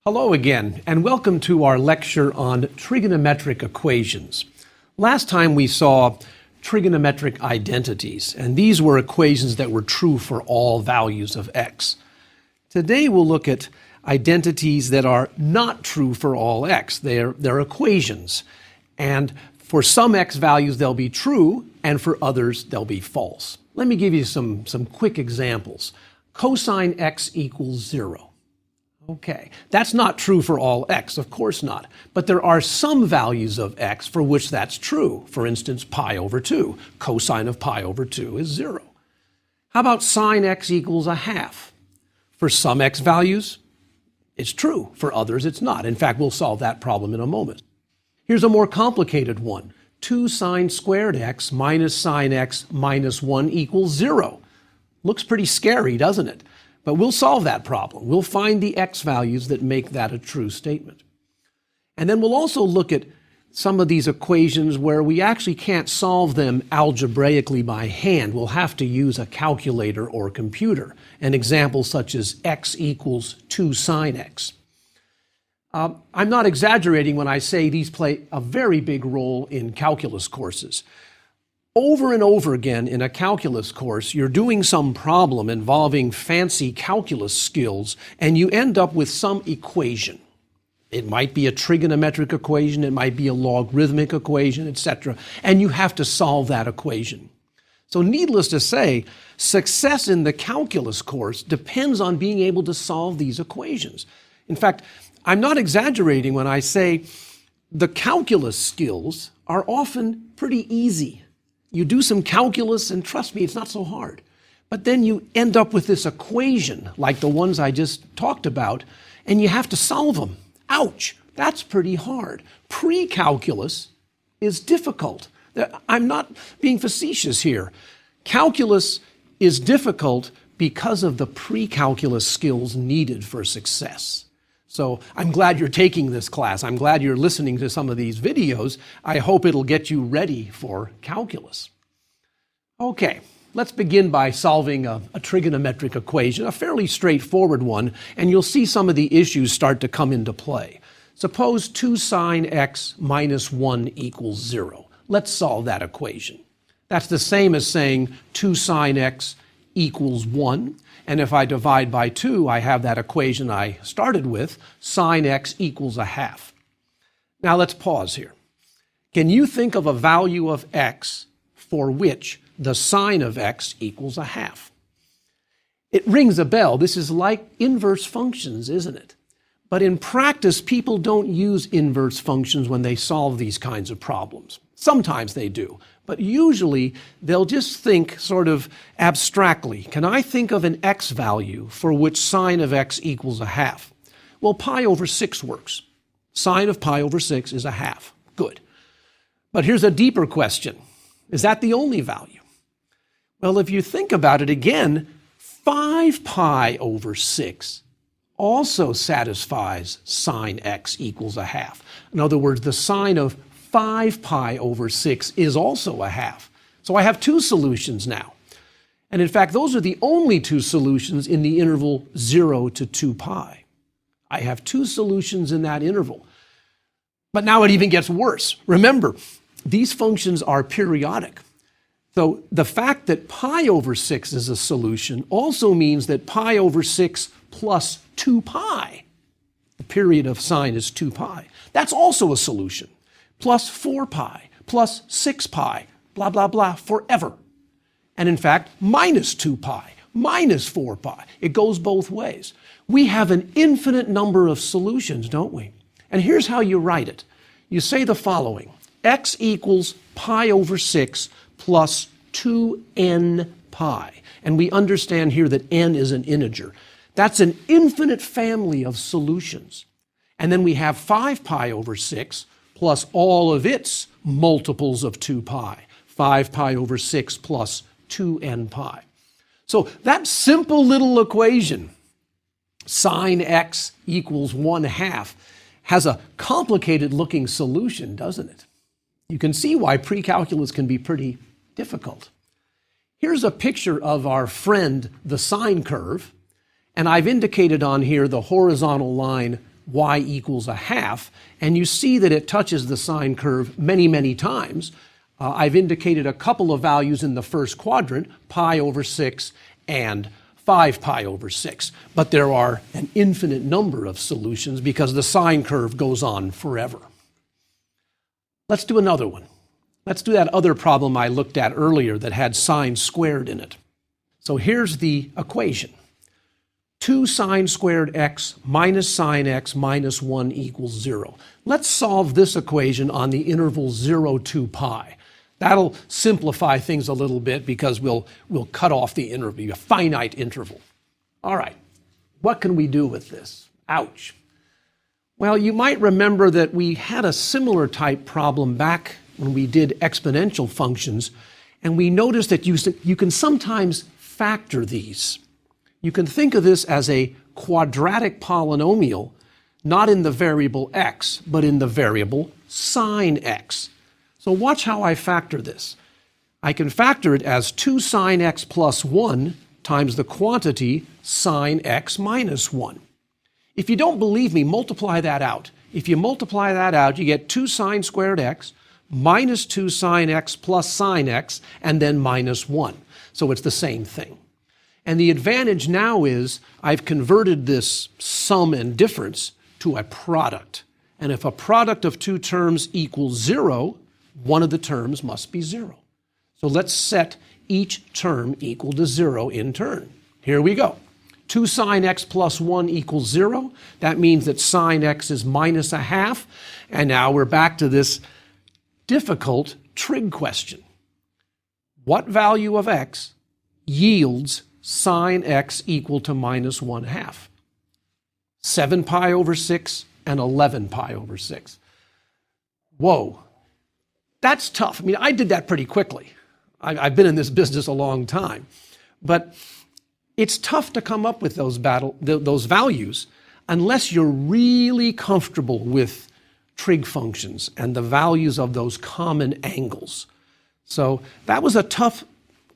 Hello again, and welcome to our lecture on trigonometric equations. Last time we saw trigonometric identities, and these were equations that were true for all values of x. Today we'll look at identities that are not true for all x. They're equations, and for some x values they'll be true, and for others they'll be false. Let me give you some quick examples. Cosine x equals 0. Okay, that's not true for all x, of course not. But there are some values of x for which that's true. For instance, pi over 2. Cosine of pi over 2 is 0. How about sine x equals a half? For some x values, it's true. For others, it's not. In fact, we'll solve that problem in a moment. Here's a more complicated one. 2 sine squared x minus sine x minus 1 equals 0. Looks pretty scary, doesn't it? But we'll solve that problem. We'll find the x values that make that a true statement. And then we'll also look at some of these equations where we actually can't solve them algebraically by hand. We'll have to use a calculator or computer. An example such as x equals 2 sine x. I'm not exaggerating when I say these play a very big role in calculus courses. Over and over again in a calculus course, you're doing some problem involving fancy calculus skills, and you end up with some equation. It might be a trigonometric equation, it might be a logarithmic equation, etc., and you have to solve that equation. So needless to say, success in the calculus course depends on being able to solve these equations. In fact, I'm not exaggerating when I say the calculus skills are often pretty easy. You do some calculus, and trust me, it's not so hard. But then you end up with this equation, like the ones I just talked about, and you have to solve them. Ouch, that's pretty hard. Pre-calculus is difficult. I'm not being facetious here. Calculus is difficult because of the pre-calculus skills needed for success. So I'm glad you're taking this class. I'm glad you're listening to some of these videos. I hope it'll get you ready for calculus. Okay, let's begin by solving a trigonometric equation, a fairly straightforward one, and you'll see some of the issues start to come into play. Suppose 2 sine x minus 1 equals 0. Let's solve that equation. That's the same as saying 2 sine x equals 1. And if I divide by 2, I have that equation I started with, sine x equals a half. Now let's pause here. Can you think of a value of x for which the sine of x equals a half? It rings a bell. This is like inverse functions, isn't it? But in practice, people don't use inverse functions when they solve these kinds of problems. Sometimes they do, but usually they'll just think sort of abstractly. Can I think of an x value for which sine of x equals a half? Well, pi over 6 works. Sine of pi over 6 is a half. Good. But here's a deeper question. Is that the only value? Well, if you think about it again, 5 pi over 6 also satisfies sine x equals a half. In other words, the sine of 5 pi over 6 is also a half. So I have 2 solutions now. And in fact, those are the only 2 solutions in the interval 0 to 2 pi. I have 2 solutions in that interval. But now it even gets worse. Remember, these functions are periodic. So the fact that pi over 6 is a solution also means that pi over 6 plus 2 pi, the period of sine is 2 pi, that's also a solution. Plus 4 pi, plus 6 pi, blah, blah, blah, forever. And in fact, minus 2 pi, minus 4 pi. It goes both ways. We have an infinite number of solutions, don't we? And here's how you write it. You say the following: x equals pi over 6 plus 2n pi. And we understand here that n is an integer. That's an infinite family of solutions. And then we have 5 pi over 6 plus all of its multiples of 2 pi. 5 pi over 6 plus 2n pi. So that simple little equation, sine x equals 1/2, has a complicated looking solution, doesn't it? You can see why pre-calculus can be pretty difficult. Here's a picture of our friend, the sine curve, and I've indicated on here the horizontal line y equals a half, and you see that it touches the sine curve many, many times. I've indicated a couple of values in the first quadrant, pi over 6 and 5 pi over 6. But there are an infinite number of solutions because the sine curve goes on forever. Let's do another one. Let's do that other problem I looked at earlier that had sine squared in it. So here's the equation. 2 sine squared x minus sine x minus 1 equals 0. Let's solve this equation on the interval 0 to pi. That'll simplify things a little bit because we'll cut off the interval, a finite interval. All right, what can we do with this? Ouch. Well, you might remember that we had a similar type problem back when we did exponential functions, and we noticed that you can sometimes factor these. You can think of this as a quadratic polynomial, not in the variable x, but in the variable sine x. So watch how I factor this. I can factor it as 2 sine x plus 1 times the quantity sine x minus 1. If you don't believe me, multiply that out. If you multiply that out, you get 2 sine squared x minus 2 sine x plus sine x, and then minus 1. So it's the same thing. And the advantage now is I've converted this sum and difference to a product. And if a product of two terms equals 0, one of the terms must be 0. So let's set each term equal to 0 in turn. Here we go. 2 sine x plus 1 equals 0. That means that sine x is minus a half. And now we're back to this difficult trig question. What value of x yields sine x equal to minus 1/2? 7 pi over 6 and 11 pi over 6. Whoa. That's tough. I mean, I did that pretty quickly. I've been in this business a long time. But it's tough to come up with those values unless you're really comfortable with trig functions and the values of those common angles. So that was a tough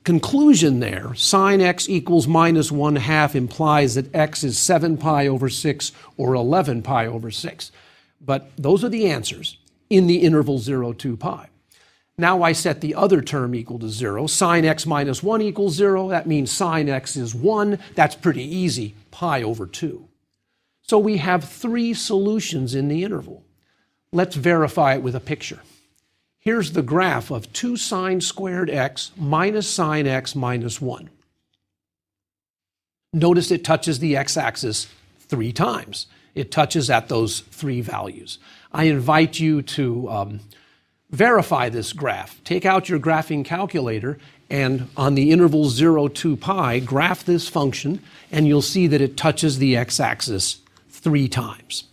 conclusion there. Sine x equals minus 1/2 implies that x is 7 pi over 6 or 11 pi over 6. But those are the answers in the interval 0 to pi. Now I set the other term equal to 0. Sine x minus 1 equals 0. That means sine x is 1. That's pretty easy, pi over 2. So we have 3 solutions in the interval. Let's verify it with a picture. Here's the graph of 2 sine squared x minus sine x minus 1. Notice it touches the x-axis 3 times. It touches at those 3 values. I invite you to verify this graph. Take out your graphing calculator and on the interval 0 to pi, graph this function, and you'll see that it touches the x-axis 3 times.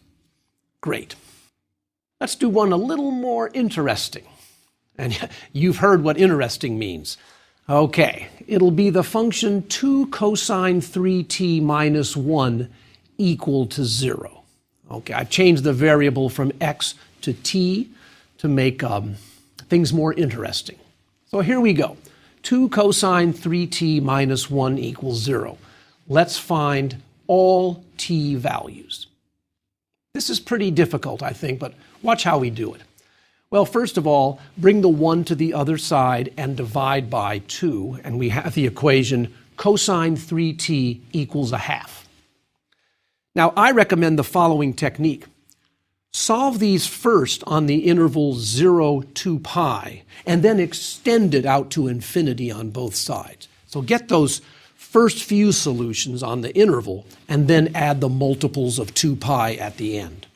Great. Let's do one a little more interesting. And you've heard what interesting means. Okay, it'll be the function 2 cosine 3t minus 1 equal to 0. Okay, I've changed the variable from x to t to make things more interesting. So here we go. 2 cosine 3t minus 1 equals 0. Let's find all t values. This is pretty difficult, I think, but watch how we do it. Well, first of all, bring the 1 to the other side and divide by 2, and we have the equation cosine 3t equals a half. Now, I recommend the following technique. Solve these first on the interval 0 to pi, and then extend it out to infinity on both sides. So get those first few solutions on the interval, and then add the multiples of 2 pi at the end.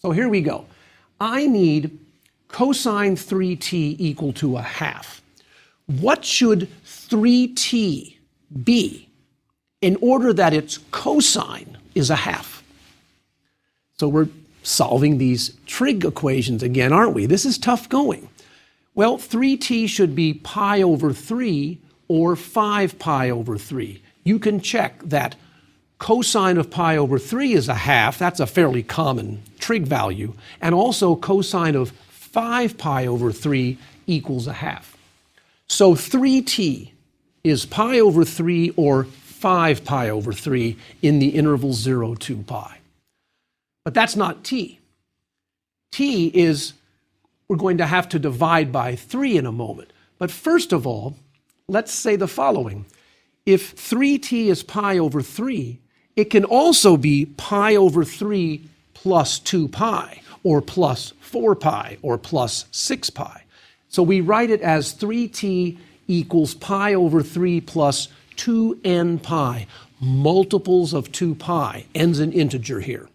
So here we go. I need cosine 3t equal to a half. What should 3t be in order that its cosine is a half? So we're solving these trig equations again, aren't we? This is tough going. Well, 3t should be pi over 3 or 5 pi over 3. You can check that cosine of pi over 3 is a half. That's a fairly common trig value. And also cosine of 5 pi over 3 equals a half. So 3t is pi over 3 or 5 pi over 3 in the interval 0 to pi. But that's not t. T is, we're going to have to divide by 3 in a moment. But first of all, let's say the following. If 3t is pi over 3, it can also be pi over 3 plus 2 pi, or plus 4 pi, or plus 6 pi. So we write it as 3t equals pi over 3 plus 2n pi, multiples of 2 pi, n's an integer here.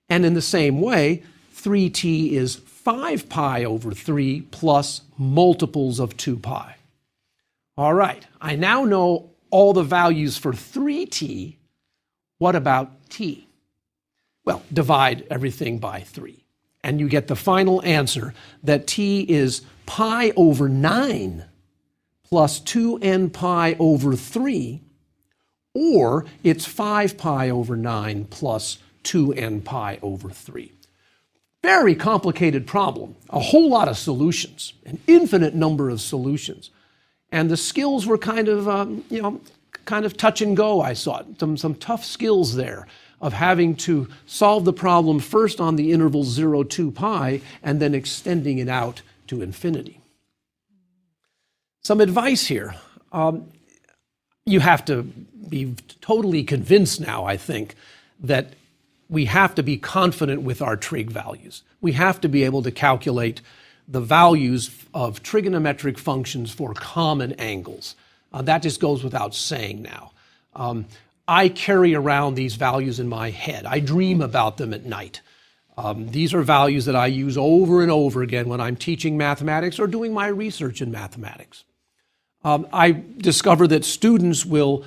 And in the same way, 3t is 5 pi over 3 plus multiples of 2 pi. All right, I now know all the values for 3t. What about t? Well, divide everything by 3. And you get the final answer that t is pi over 9 plus 2n pi over 3, or it's 5 pi over 9 plus 2n pi over 3. Very complicated problem, a whole lot of solutions, an infinite number of solutions. And the skills were kind of touch and go, I saw. Some tough skills there of having to solve the problem first on the interval 0, 2 pi, and then extending it out to infinity. Some advice here. You have to be totally convinced now, I think, that we have to be confident with our trig values. We have to be able to calculate the values of trigonometric functions for common angles. That just goes without saying now. I carry around these values in my head. I dream about them at night. These are values that I use over and over again when I'm teaching mathematics or doing my research in mathematics. I discover that students will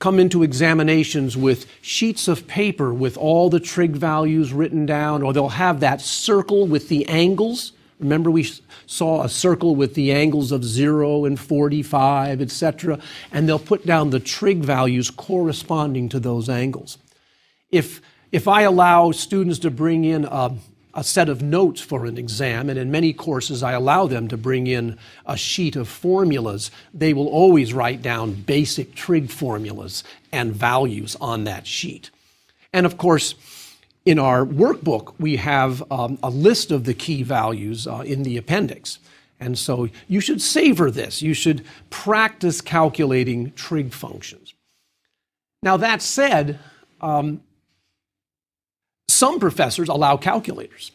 come into examinations with sheets of paper with all the trig values written down, or they'll have that circle with the angles. Remember, we saw a circle with the angles of 0 and 45, etc., and they'll put down the trig values corresponding to those angles. If I allow students to bring in a set of notes for an exam, and in many courses I allow them to bring in a sheet of formulas, they will always write down basic trig formulas and values on that sheet. And of course, in our workbook, we have a list of the key values in the appendix. And so you should savor this. You should practice calculating trig functions. Now that said, some professors allow calculators.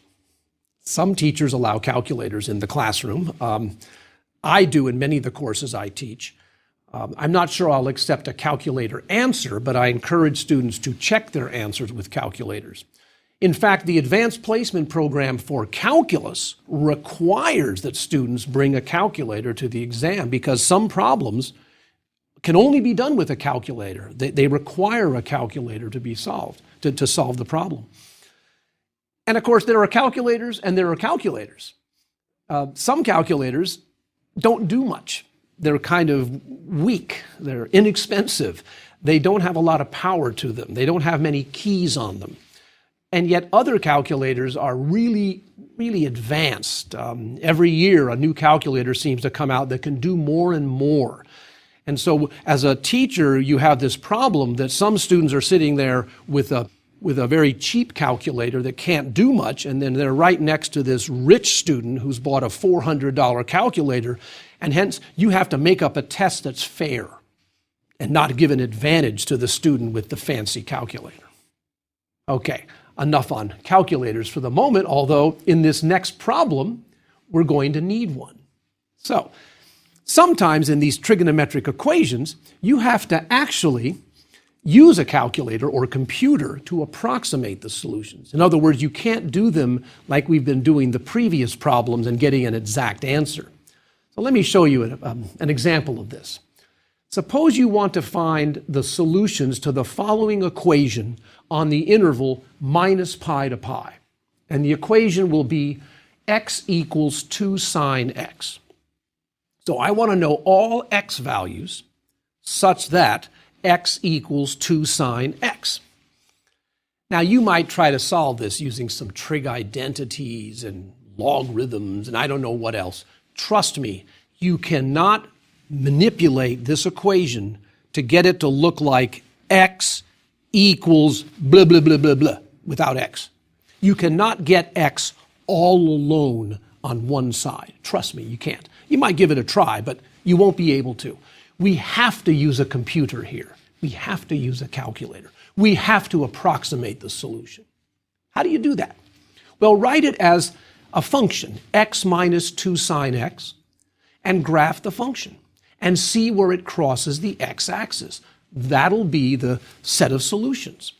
Some teachers allow calculators in the classroom. I do in many of the courses I teach. I'm not sure I'll accept a calculator answer, but I encourage students to check their answers with calculators. In fact, the advanced placement program for calculus requires that students bring a calculator to the exam because some problems can only be done with a calculator. They require a calculator to be solved, to solve the problem. And of course, there are calculators and there are calculators. Some calculators don't do much. They're kind of weak. They're inexpensive. They don't have a lot of power to them. They don't have many keys on them. And yet other calculators are really, really advanced. Every year, a new calculator seems to come out that can do more and more. And so as a teacher, you have this problem that some students are sitting there with a very cheap calculator that can't do much, and then they're right next to this rich student who's bought a $400 calculator, and hence you have to make up a test that's fair and not give an advantage to the student with the fancy calculator. Okay, enough on calculators for the moment, although in this next problem, we're going to need one. So, sometimes in these trigonometric equations, you have to actually use a calculator or a computer to approximate the solutions. In other words, you can't do them like we've been doing the previous problems and getting an exact answer. So let me show you an example of this. Suppose you want to find the solutions to the following equation on the interval minus pi to pi. And the equation will be x equals 2 sine x. So I want to know all x values such that x equals 2 sine x. Now you might try to solve this using some trig identities and logarithms and I don't know what else. Trust me, you cannot manipulate this equation to get it to look like x equals blah, blah, blah, blah, blah. without x. You cannot get x all alone on one side. Trust me, you can't. You might give it a try, but you won't be able to. We have to use a computer here. We have to use a calculator. We have to approximate the solution. How do you do that? Well, write it as a function, x minus 2 sine x, and graph the function and see where it crosses the x-axis. That'll be the set of solutions.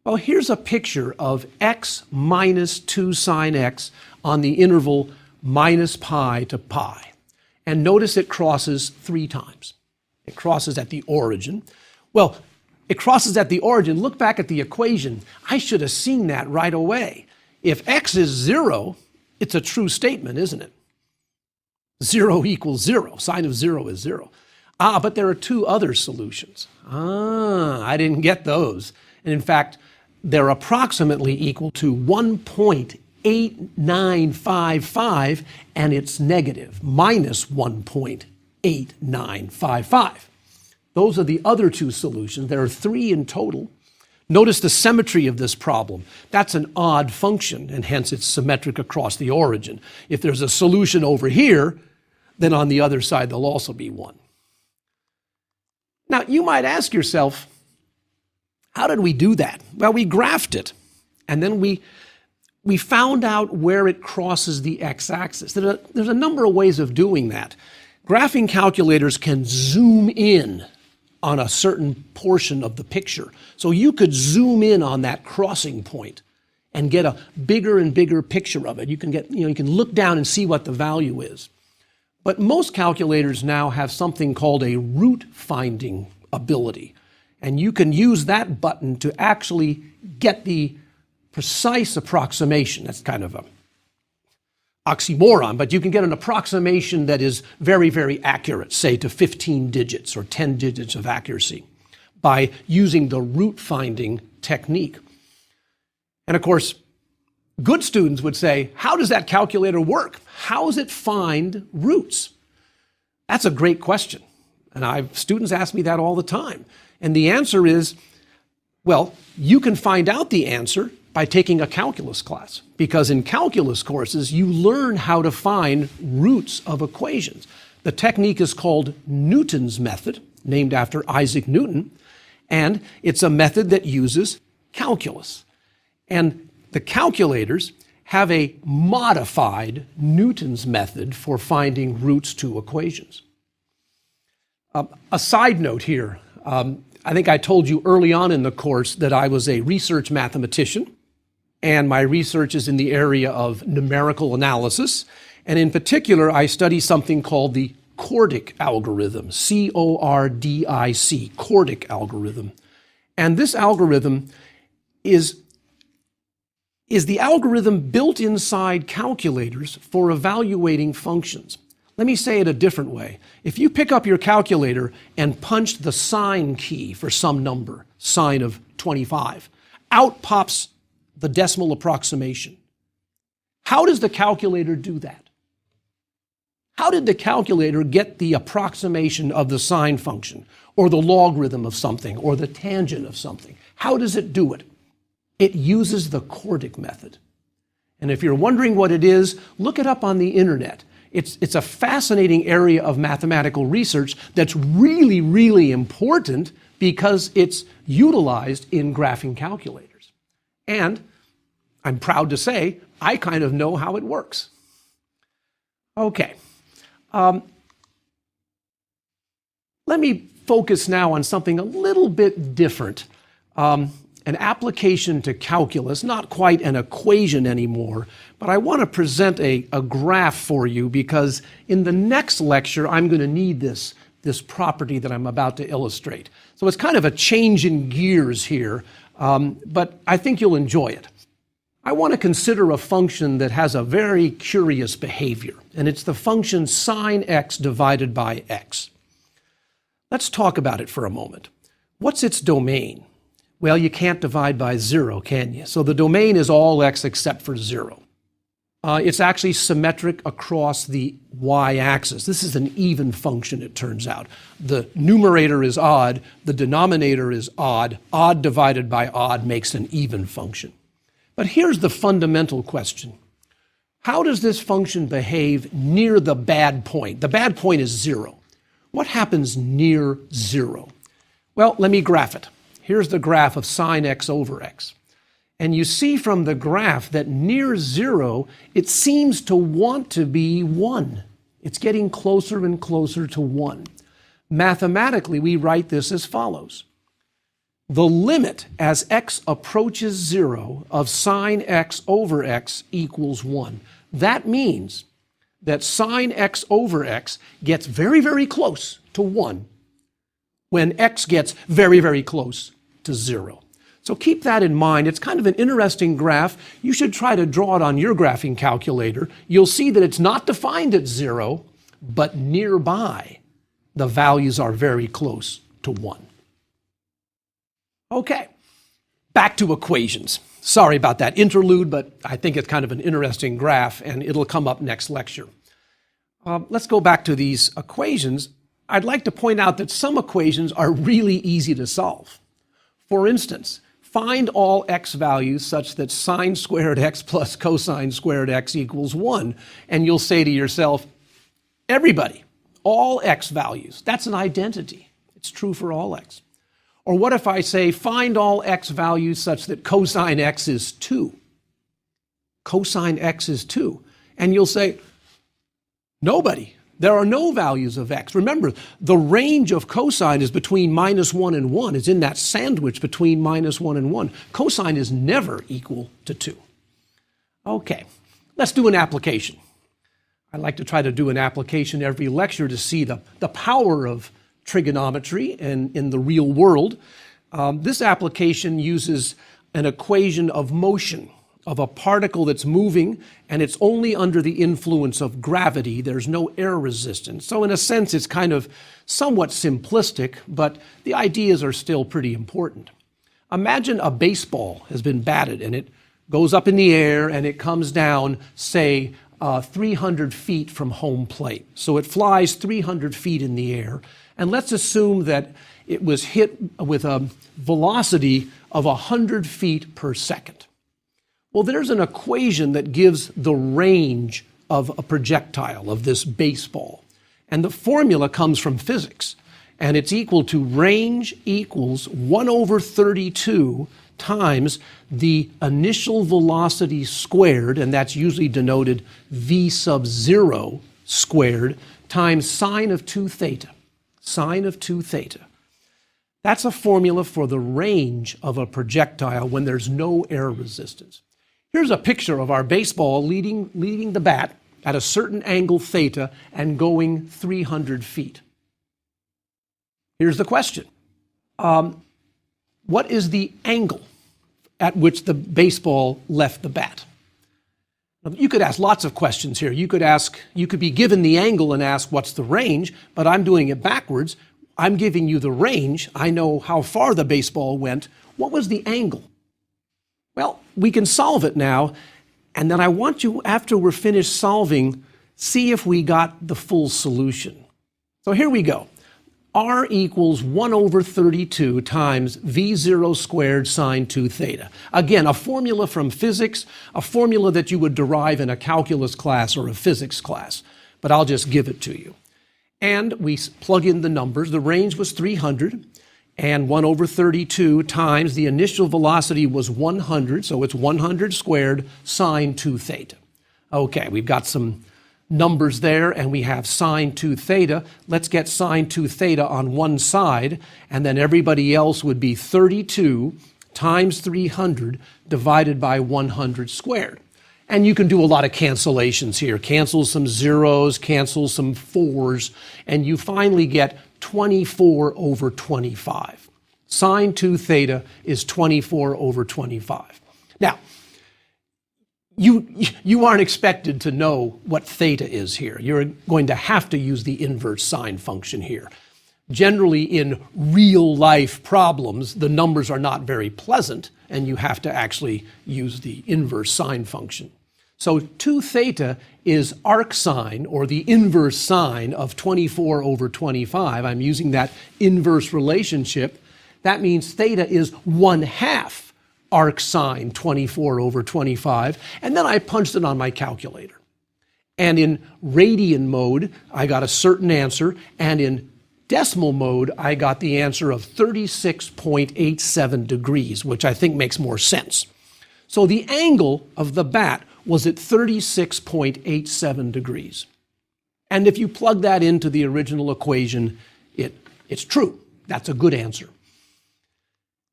Well, here's a picture of x minus 2 sine x on the interval minus pi to pi. And notice it crosses 3 times. It crosses at the origin. Well, it crosses at the origin. Look back at the equation. I should have seen that right away. If x is 0, it's a true statement, isn't it? 0 equals 0. Sine of 0 is 0. But there are 2 other solutions. I didn't get those. And in fact, they're approximately equal to 1.8955, and it's negative, minus 1.8955. Those are the other 2 solutions. There are 3 in total. Notice the symmetry of this problem. That's an odd function, and hence it's symmetric across the origin. If there's a solution over here, then on the other side there'll also be one. Now, you might ask yourself, how did we do that? Well, we graphed it, and then we found out where it crosses the x-axis. There's a number of ways of doing that. Graphing calculators can zoom in on a certain portion of the picture. So you could zoom in on that crossing point and get a bigger and bigger picture of it. You can look down and see what the value is. But most calculators now have something called a root finding ability. And you can use that button to actually get the precise approximation. That's kind of an oxymoron, but you can get an approximation that is very, very accurate, say to 15 digits or 10 digits of accuracy by using the root finding technique. And of course, good students would say, how does that calculator work? How does it find roots? That's a great question. And students ask me that all the time. And the answer is, well, you can find out the answer by taking a calculus class, because in calculus courses, you learn how to find roots of equations. The technique is called Newton's method, named after Isaac Newton, and it's a method that uses calculus. And the calculators have a modified Newton's method for finding roots to equations. A side note here, I think I told you early on in the course that I was a research mathematician, and my research is in the area of numerical analysis. And in particular, I study something called the Chordic algorithm, C-O-R-D-I-C, Chordic algorithm. And this algorithm is the algorithm built inside calculators for evaluating functions. Let me say it a different way. If you pick up your calculator and punch the sine key for some number, sine of 25, out pops the decimal approximation. How does the calculator do that? How did the calculator get the approximation of the sine function, or the logarithm of something, or the tangent of something? How does it do it? It uses the Chordic method. And if you're wondering what it is, look it up on the internet. It's a fascinating area of mathematical research that's really, really important because it's utilized in graphing calculators. And I'm proud to say, I kind of know how it works. Okay. Let me focus now on something a little bit different. An application to calculus, not quite an equation anymore, but I want to present a graph for you because in the next lecture, I'm going to need this property that I'm about to illustrate. So it's kind of a change in gears here, but I think you'll enjoy it. I want to consider a function that has a very curious behavior, and it's the function sine x divided by x. Let's talk about it for a moment. What's its domain? Well, you can't divide by 0, can you? So the domain is all x except for 0. It's actually symmetric across the y-axis. This is an even function, it turns out. The numerator is odd, the denominator is odd. Odd divided by odd makes an even function. But here's the fundamental question. How does this function behave near the bad point? The bad point is 0. What happens near 0? Well, let me graph it. Here's the graph of sine x over x. And you see from the graph that near 0, it seems to want to be 1. It's getting closer and closer to 1. Mathematically, we write this as follows. The limit as x approaches 0 of sine x over x equals 1. That means that sine x over x gets very, very close to 1 when x gets very, very close to 0. So keep that in mind. It's kind of an interesting graph. You should try to draw it on your graphing calculator. You'll see that it's not defined at 0, but nearby the values are very close to 1. Okay, back to equations. Sorry about that interlude, but I think it's kind of an interesting graph, and it'll come up next lecture. Let's go back to these equations. I'd like to point out that some equations are really easy to solve. For instance, find all x values such that sine squared x plus cosine squared x equals 1. And you'll say to yourself, everybody, all x values, that's an identity. It's true for all x. Or what if I say, find all x values such that cosine x is 2? Cosine x is 2. And you'll say, nobody. There are no values of x. Remember, the range of cosine is between -1 and 1. It's in that sandwich between -1 and 1. Cosine is never equal to 2. Okay, let's do an application. I like to try to do an application every lecture to see the power of trigonometry and in the real world. This application uses an equation of motion of a particle that's moving, and it's only under the influence of gravity. There's no air resistance. So in a sense, it's kind of somewhat simplistic, but the ideas are still pretty important. Imagine a baseball has been batted, and it goes up in the air, and it comes down, say, 300 feet from home plate. So it flies 300 feet in the air, and let's assume that it was hit with a velocity of 100 feet per second. Well, there's an equation that gives the range of a projectile, of this baseball. And the formula comes from physics. And it's equal to range equals 1 over 32 times the initial velocity squared, and that's usually denoted v sub 0 squared, times sine of 2 theta. Sine of 2 theta. That's a formula for the range of a projectile when there's no air resistance. Here's a picture of our baseball leading the bat at a certain angle theta and going 300 feet. Here's the question. What is the angle at which the baseball left the bat? Now, you could ask lots of questions here. You could be given the angle and ask, what's the range? But I'm doing it backwards. I'm giving you the range. I know how far the baseball went. What was the angle? Well, we can solve it now, and then I want you, after we're finished solving, see if we got the full solution. So here we go. R equals 1 over 32 times V0 squared sine 2 theta. Again, a formula from physics, a formula that you would derive in a calculus class or a physics class, but I'll just give it to you. And we plug in the numbers. The range was 300. And 1 over 32 times the initial velocity was 100, so it's 100 squared sine 2 theta. Okay, we've got some numbers there, and we have sine 2 theta. Let's get sine 2 theta on one side, and then everybody else would be 32 times 300 divided by 100 squared. And you can do a lot of cancellations here. Cancel some zeros, cancel some 4s, and you finally get 24 over 25. Sine 2 theta is 24 over 25. Now, you aren't expected to know what theta is here. You're going to have to use the inverse sine function here. Generally, in real-life problems, the numbers are not very pleasant, and you have to actually use the inverse sine function. So 2 theta is arcsine, or the inverse sine of 24 over 25. I'm using that inverse relationship. That means theta is 1/2 arc sine 24 over 25, and then I punched it on my calculator. And in radian mode, I got a certain answer, and in decimal mode, I got the answer of 36.87 degrees, which I think makes more sense. So the angle of the bat was at 36.87 degrees. And if you plug that into the original equation, it's true. That's a good answer.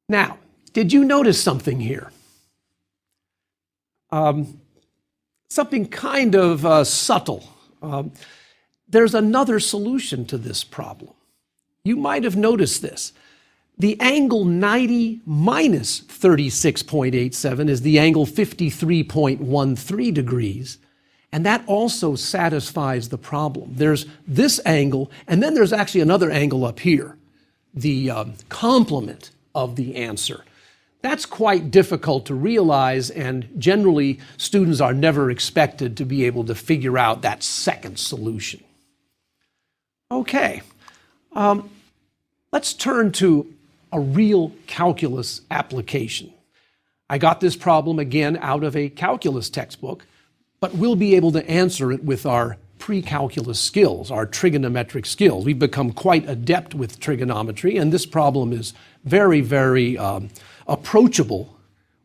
Now, did you notice something here? Something kind of subtle. There's another solution to this problem. You might have noticed this. The angle 90 minus 36.87 is the angle 53.13 degrees, and that also satisfies the problem. There's this angle, and then there's actually another angle up here, the complement of the answer. That's quite difficult to realize, and generally students are never expected to be able to figure out that second solution. Okay, let's turn to a real calculus application. I got this problem again out of a calculus textbook, but we'll be able to answer it with our pre-calculus skills, our trigonometric skills. We've become quite adept with trigonometry, and this problem is very, very approachable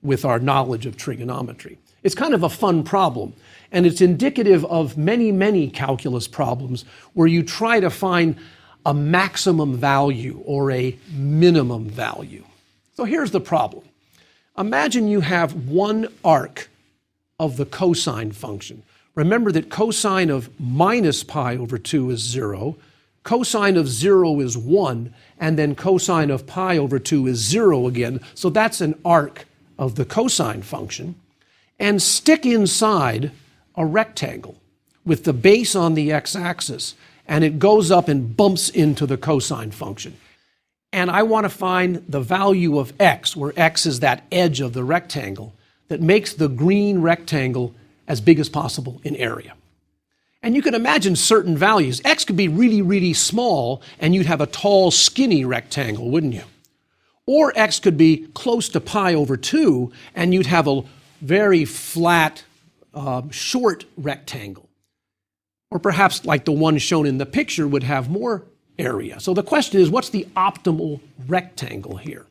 with our knowledge of trigonometry. It's kind of a fun problem, and it's indicative of many, many calculus problems where you try to find a maximum value or a minimum value. So here's the problem. Imagine you have one arc of the cosine function. Remember that cosine of minus pi over 2 is 0, cosine of 0 is 1, and then cosine of pi over 2 is 0 again. So that's an arc of the cosine function. And stick inside a rectangle with the base on the x-axis, and it goes up and bumps into the cosine function. And I want to find the value of x, where x is that edge of the rectangle, that makes the green rectangle as big as possible in area. And you can imagine certain values. X could be really, really small, and you'd have a tall, skinny rectangle, wouldn't you? Or x could be close to pi over 2, and you'd have a very flat, short rectangle. Or perhaps, like the one shown in the picture, would have more area. So the question is, what's the optimal rectangle here?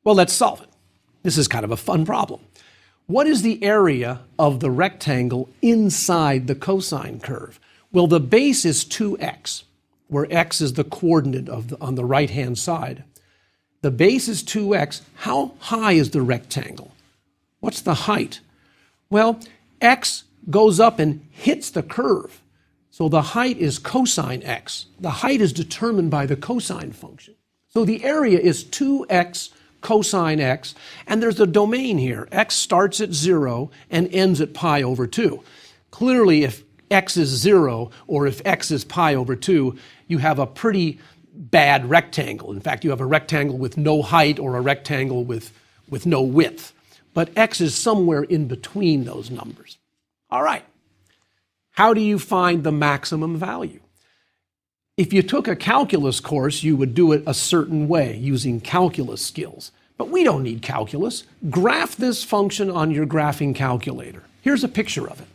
Well, let's solve it. This is kind of a fun problem. What is the area of the rectangle inside the cosine curve? Well, the base is 2x, where x is the coordinate on the right-hand side. The base is 2x. How high is the rectangle? What's the height? Well, x goes up and hits the curve. So the height is cosine x. The height is determined by the cosine function. So the area is 2x cosine x, and there's a domain here. X starts at 0 and ends at pi over 2. Clearly, if x is 0 or if x is pi over 2, you have a pretty bad rectangle. In fact, you have a rectangle with no height or a rectangle with no width. But x is somewhere in between those numbers. All right. How do you find the maximum value? If you took a calculus course, you would do it a certain way using calculus skills. But we don't need calculus. Graph this function on your graphing calculator. Here's a picture of it.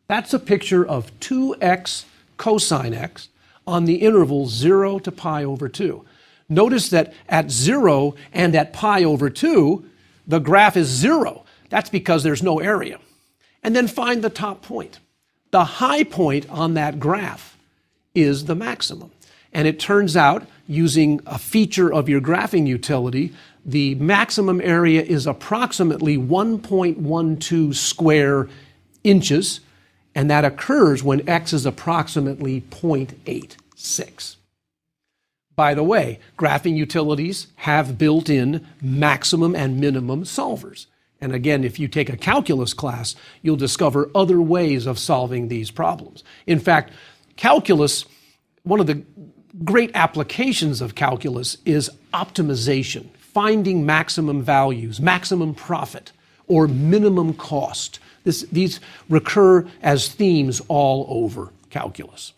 That's a picture of 2x cosine x on the interval 0 to pi over 2. Notice that at 0 and at pi over 2, the graph is 0. That's because there's no area. And then find the top point. The high point on that graph is the maximum. And it turns out, using a feature of your graphing utility, the maximum area is approximately 1.12 square inches, and that occurs when x is approximately 0.86. By the way, graphing utilities have built-in maximum and minimum solvers. And again, if you take a calculus class, you'll discover other ways of solving these problems. In fact, calculus, one of the great applications of calculus is optimization, finding maximum values, maximum profit, or minimum cost. These recur as themes all over calculus.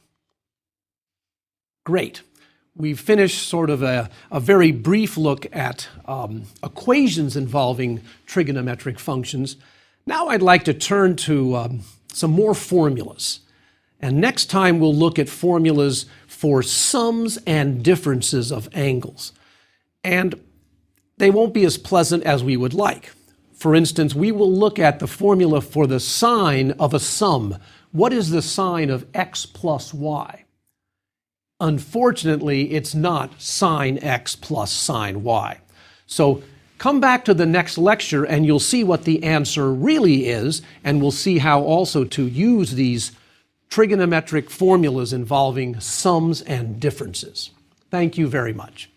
Great. we've finished sort of a very brief look at equations involving trigonometric functions. Now I'd like to turn to some more formulas. And next time we'll look at formulas for sums and differences of angles. And they won't be as pleasant as we would like. For instance, we will look at the formula for the sine of a sum. What is the sine of x plus y? Unfortunately, it's not sine x plus sine y. So come back to the next lecture and you'll see what the answer really is, and we'll see how also to use these trigonometric formulas involving sums and differences. Thank you very much.